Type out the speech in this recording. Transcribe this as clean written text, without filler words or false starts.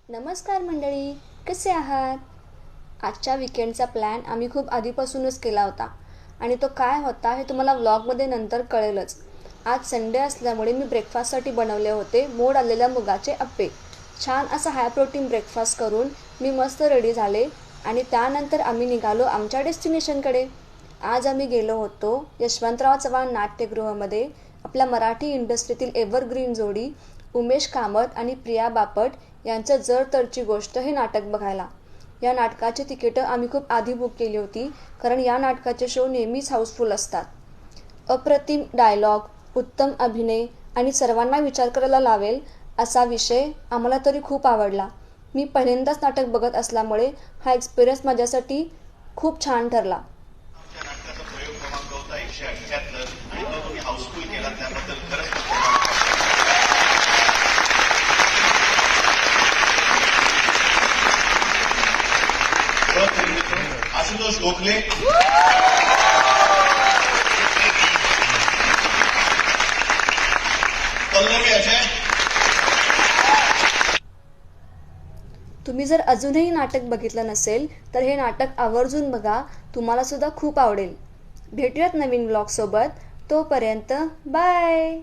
नमस्कार मंडळी, कसे आहात? आजच्या वीकेंडचा प्लॅन आम्ही खूप आधीपासूनच केला होता आणि तो काय होता हे तुम्हाला व्लॉगमध्ये नंतर कळेलच. आज संडे असल्यामुळे मी ब्रेकफास्टसाठी बनवले होते मोड आलेल्या मुगाचे अप्पे. छान असा हाय प्रोटीन ब्रेकफास्ट करून मी मस्त रेडी झाले आणि त्यानंतर आम्ही निघालो आमच्या डेस्टिनेशनकडे. आज आम्ही गेलो होतो यशवंतराव चव्हाण नाट्यगृहामध्ये आपल्या मराठी इंडस्ट्रीतील एव्हरग्रीन जोडी उमेश कामत आणि प्रिया बापट यांचं जर तरची गोष्ट हे नाटक बघायला. या नाटकाची तिकीटं आम्ही खूप आधी बुक केली होती, कारण या नाटकाचे शो नेहमीच हाऊसफुल असतात. अप्रतिम डायलॉग, उत्तम अभिनय आणि सर्वांना विचार करायला लावेल असा विषय आम्हाला तरी खूप आवडला. मी पहिल्यांदाच नाटक बघत असल्यामुळे हा एक्सपिरियन्स माझ्यासाठी खूप छान ठरला. आशुतोष गोखले, पल्लवी अजय. तुम्ही जर अजूनही नाटक बघितलं नसेल तर हे नाटक आवर्जून बघा, तुम्हाला सुद्धा खूप आवडेल. भेटूयात नवीन व्लॉग सोबत. तोपर्यंत बाय.